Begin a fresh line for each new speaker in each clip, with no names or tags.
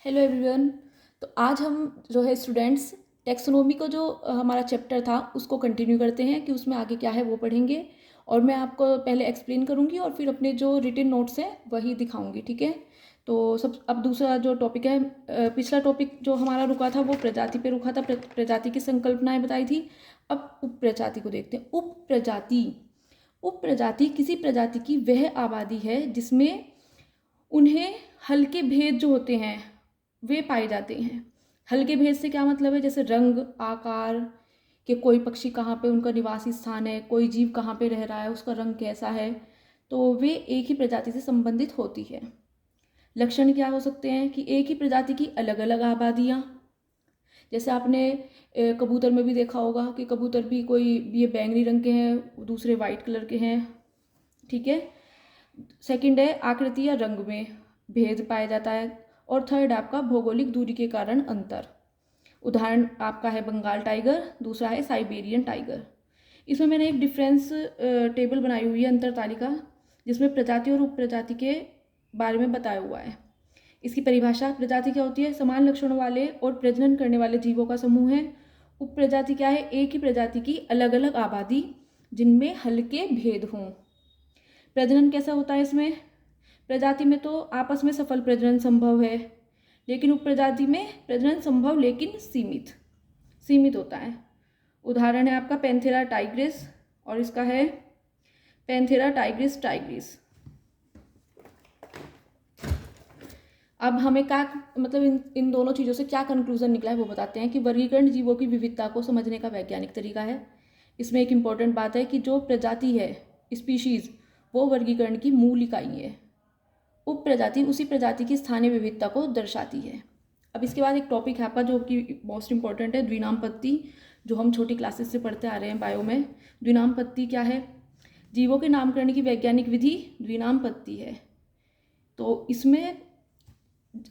Hello everyone. तो आज हम जो है स्टूडेंट्स टेक्सोनोमी का जो हमारा चैप्टर था उसको कंटिन्यू करते हैं कि उसमें आगे क्या है वो पढ़ेंगे। और मैं आपको पहले एक्सप्लेन करूँगी और फिर अपने जो रिटन नोट्स हैं वही दिखाऊंगी, ठीक है। तो सब अब दूसरा जो टॉपिक है, पिछला टॉपिक जो हमारा रुका था वो प्रजाति पे रुका था। प्रजाति की संकल्पनाएं बताई थी। अब उप प्रजाति को देखते हैं। उप प्रजाति, उप प्रजाति किसी प्रजाति की वह आबादी है जिसमें उन्हें हल्के भेद जो होते हैं वे पाए जाते हैं। हल्के भेद से क्या मतलब है, जैसे रंग, आकार कि कोई पक्षी कहाँ पे उनका निवासी स्थान है, कोई जीव कहाँ पे रह रहा है, उसका रंग कैसा है, तो वे एक ही प्रजाति से संबंधित होती है। लक्षण क्या हो सकते हैं कि एक ही प्रजाति की अलग अलग आबादियाँ, जैसे आपने कबूतर में भी देखा होगा कि कबूतर भी कोई ये बैंगनी रंग के हैं, दूसरे वाइट कलर के हैं, ठीक है। सेकंड है आकृति या रंग में भेद पाया जाता है। और थर्ड आपका भौगोलिक दूरी के कारण अंतर। उदाहरण आपका है बंगाल टाइगर, दूसरा है साइबेरियन टाइगर। इसमें मैंने एक डिफरेंस टेबल बनाई हुई है, अंतर तालिका, जिसमें प्रजाति और उप प्रजाति के बारे में बताया हुआ है। इसकी परिभाषा, प्रजाति क्या होती है, समान लक्षणों वाले और प्रजनन करने वाले जीवों का समूह है। उप प्रजाति क्या है, एक ही प्रजाति की अलग अलग आबादी जिनमें हल्के भेद हों। प्रजनन कैसा होता है इसमें, प्रजाति में तो आपस में सफल प्रजनन संभव है, लेकिन उप प्रजाति में प्रजनन संभव लेकिन सीमित सीमित होता है। उदाहरण है आपका पैंथेरा टाइग्रिस और इसका है पैंथेरा टाइग्रिस टाइग्रिस। अब हमें क्या मतलब इन दोनों चीज़ों से क्या कंक्लूजन निकला है वो बताते हैं कि वर्गीकरण जीवों की विविधता को समझने का वैज्ञानिक तरीका है। इसमें एक इम्पॉर्टेंट बात है कि जो प्रजाति है, स्पीशीज, वो वर्गीकरण की मूल इकाई है। उप प्रजाति उसी प्रजाति की स्थानीय विविधता को दर्शाती है। अब इसके बाद एक टॉपिक है आपका जो कि मोस्ट इंपॉर्टेंट है, द्विनामपत्ति, जो हम छोटी क्लासेस से पढ़ते आ रहे हैं बायो में। द्विनामपत्ति क्या है, जीवों के नामकरण की वैज्ञानिक विधि द्विनामपत्ति है। तो इसमें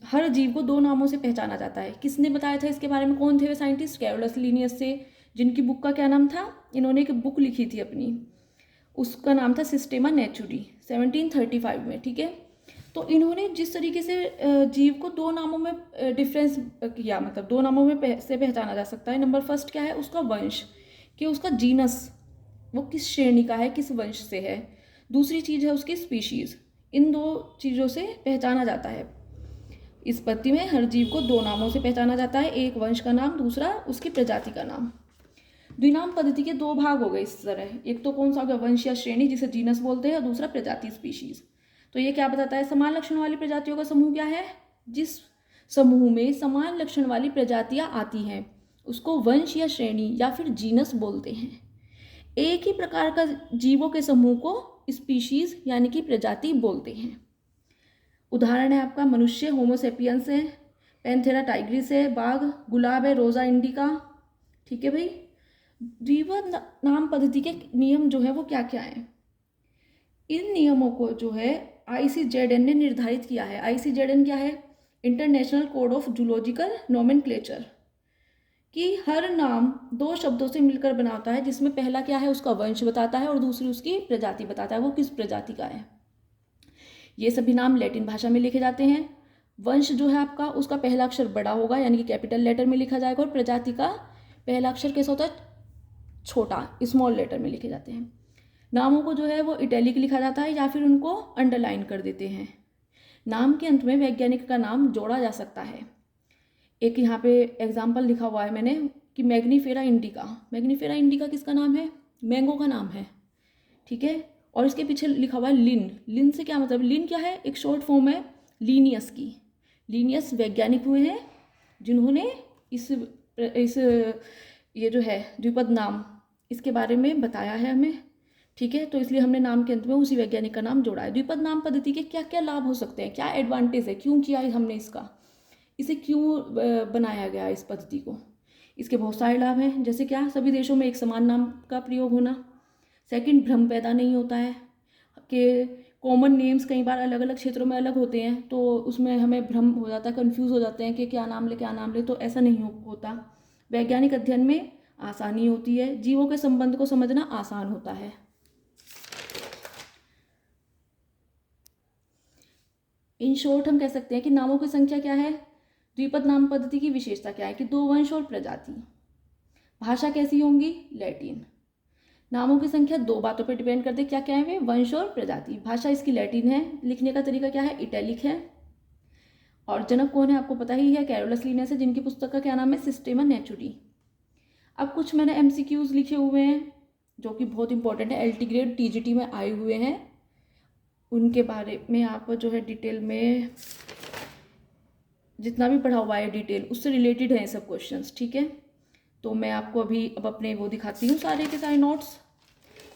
हर जीव को दो नामों से पहचाना जाता है। किसने बताया था इसके बारे में, कौन थे वे साइंटिस्ट, कैरोलस लिनियस से, जिनकी बुक का क्या नाम था, इन्होंने एक बुक लिखी थी अपनी, उसका नाम था सिस्टेमा नेचुरी, 1735 में, ठीक है। तो इन्होंने जिस तरीके से जीव को दो नामों में डिफरेंस किया, मतलब दो नामों में से पहचाना जा सकता है। नंबर फर्स्ट क्या है, उसका वंश, कि उसका जीनस वो किस श्रेणी का है, किस वंश से है। दूसरी चीज़ है उसकी स्पीशीज। इन दो चीज़ों से पहचाना जाता है। इस पत्ती में हर जीव को दो नामों से पहचाना जाता है, एक वंश का नाम, दूसरा उसकी प्रजाति का नाम। द्विनाम पद्धति के दो भाग हो गए इस तरह, एक तो कौन सा हो गया, वंश या श्रेणी जिसे जीनस बोलते हैं, और दूसरा प्रजाति, स्पीशीज। तो ये क्या बताता है, समान लक्षण वाली प्रजातियों का समूह क्या है, जिस समूह में समान लक्षण वाली प्रजातियां आती हैं उसको वंश या श्रेणी या फिर जीनस बोलते हैं। एक ही प्रकार का जीवों के समूह को स्पीशीज यानी कि प्रजाति बोलते हैं। उदाहरण है आपका मनुष्य, होमोसेपियंस है, पैंथेरा टाइग्रिस है, बाघ, गुलाब है, रोजा इंडिका, ठीक है भाई। द्विपद नाम पद्धति के नियम जो है वो क्या क्या है, इन नियमों को जो है ICZN ने निर्धारित किया है। ICZN क्या है, international code of zoological nomenclature, कि हर नाम दो शब्दों से मिलकर बनाता है, जिसमें पहला क्या है उसका वंश बताता है और दूसरी उसकी प्रजाति बताता है, वो किस प्रजाति का है। ये सभी नाम लैटिन भाषा में लिखे जाते हैं। वंश जो है आपका उसका पहला अक्षर बड़ा होगा यानी कि कैपिटल लेटर में लिखा जाएगा, और प्रजाति का पहला अक्षर कैसा होता है, छोटा, स्मॉल लेटर में लिखे जाते हैं। नामों को जो है वो इटैलिक लिखा जाता है या फिर उनको अंडरलाइन कर देते हैं। नाम के अंत में वैज्ञानिक का नाम जोड़ा जा सकता है। एक यहाँ पे एग्जाम्पल लिखा हुआ है मैंने कि मैग्नीफेरा इंडिका। मैग्नीफेरा इंडिका किसका नाम है, मैंगो का नाम है, ठीक है। और इसके पीछे लिखा हुआ है लिन। लिन से क्या मतलब, लिन क्या है, एक शॉर्ट फॉर्म है लीनियस की। लीनियस वैज्ञानिक हुए हैं जिन्होंने इस ये जो है द्विपद नाम, इसके बारे में बताया है हमें, ठीक है। तो इसलिए हमने नाम के अंत में उसी वैज्ञानिक का नाम जोड़ा है। द्विपद नाम पद्धति के क्या क्या लाभ हो सकते हैं, क्या एडवांटेज है, क्यों किया है हमने इसका, इसे क्यों बनाया गया इस पद्धति को। इसके बहुत सारे लाभ हैं, जैसे क्या, सभी देशों में एक समान नाम का प्रयोग होना। सेकंड, भ्रम पैदा नहीं होता है कि कॉमन नेम्स कई बार अलग अलग क्षेत्रों में अलग होते हैं, तो उसमें हमें भ्रम हो जाता है, कंफ्यूज हो जाते हैं कि क्या नाम ले क्या नाम ले, तो ऐसा नहीं होता। वैज्ञानिक अध्ययन में आसानी होती है, जीवों के संबंध को समझना आसान होता है। इन शॉर्ट हम कह सकते हैं कि नामों की संख्या क्या है, द्विपद नाम पद्धति की विशेषता क्या है कि दो वंश और प्रजाति। भाषा कैसी होंगी? लैटिन। नामों की संख्या दो बातों पर डिपेंड करते, क्या क्या है वे? वंश और प्रजाति। भाषा इसकी लैटिन है। लिखने का तरीका क्या है? इटैलिक है। और जनक कौन है? आपको पता ही है, कैरोलस लिनस है, जिनकी पुस्तक का क्या नाम है? सिस्टेमा नेचुरी। अब कुछ मैंने एमसीक्यूज लिखे हुए हैं जो कि बहुत इंपॉर्टेंट है, एलटी ग्रेड टीजीटी में आए हुए हैं, उनके बारे में आप जो है डिटेल में जितना भी पढ़ा हुआ है डिटेल उससे रिलेटेड है सब क्वेश्चंस, ठीक है। तो मैं आपको अभी अब अपने वो दिखाती हूँ सारे के सारे नोट्स।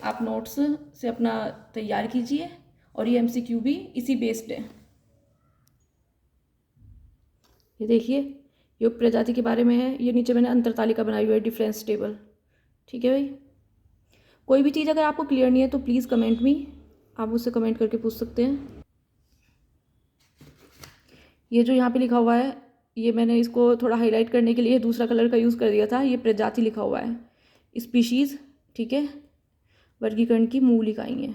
आप नोट्स से अपना तैयार कीजिए और ये एमसीक्यू भी इसी बेस्ड है। ये देखिए, ये प्रजाति के बारे में है। ये नीचे मैंने अंतर तालिका बनाई हुई है, डिफरेंस टेबल, ठीक है भाई। कोई भी चीज़ अगर आपको क्लियर नहीं है तो प्लीज़ कमेंट मी, आप मुझसे कमेंट करके पूछ सकते हैं। ये जो यहाँ पे लिखा हुआ है, ये मैंने इसको थोड़ा हाईलाइट करने के लिए दूसरा कलर का यूज़ कर दिया था। ये प्रजाति लिखा हुआ है, स्पीशीज़, ठीक है, वर्गीकरण की मूल इकाई है।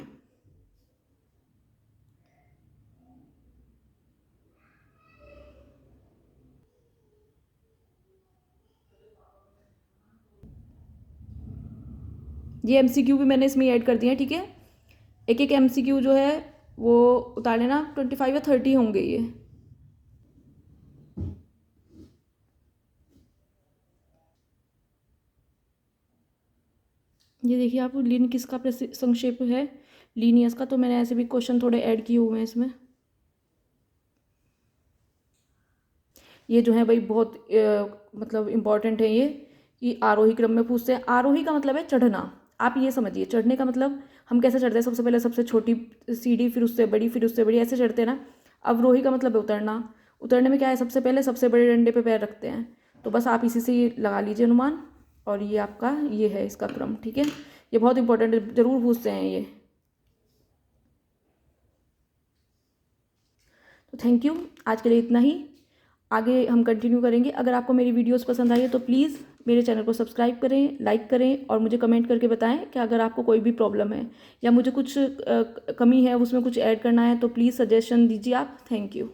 ये एमसीक्यू भी मैंने इसमें ऐड कर दिए हैं, ठीक है। एक एक एमसीक्यू जो है वो उतार लेना, 25 या 30 होंगे ये। ये देखिए आप, लिन किसका संक्षेप है? लीनियस का। तो मैंने ऐसे भी क्वेश्चन थोड़े ऐड किए हुए हैं इसमें। ये जो है भाई बहुत मतलब इम्पॉर्टेंट है ये, कि आरोही क्रम में पूछते हैं। आरोही का मतलब है चढ़ना। आप ये समझिए, चढ़ने का मतलब हम कैसे चढ़ते हैं? सबसे पहले सबसे छोटी सीढ़ी, फिर उससे बड़ी, फिर उससे बड़ी, ऐसे चढ़ते हैं ना। अवरोही का मतलब है उतरना। उतरने में क्या है? सबसे पहले सबसे बड़े डंडे पे पैर रखते हैं। तो बस आप इसी से ये लगा लीजिए अनुमान, और ये आपका ये है इसका क्रम, ठीक है। ये बहुत इंपॉर्टेंट है, जरूर पूछते हैं ये। तो थैंक यू, आज के लिए इतना ही। आगे हम कंटिन्यू करेंगे। अगर आपको मेरी वीडियोस पसंद आई है तो प्लीज़ मेरे चैनल को सब्सक्राइब करें, लाइक करें, और मुझे कमेंट करके बताएं कि अगर आपको कोई भी प्रॉब्लम है या मुझे कुछ कमी है उसमें कुछ ऐड करना है तो प्लीज़ सजेशन दीजिए आप। Thank you.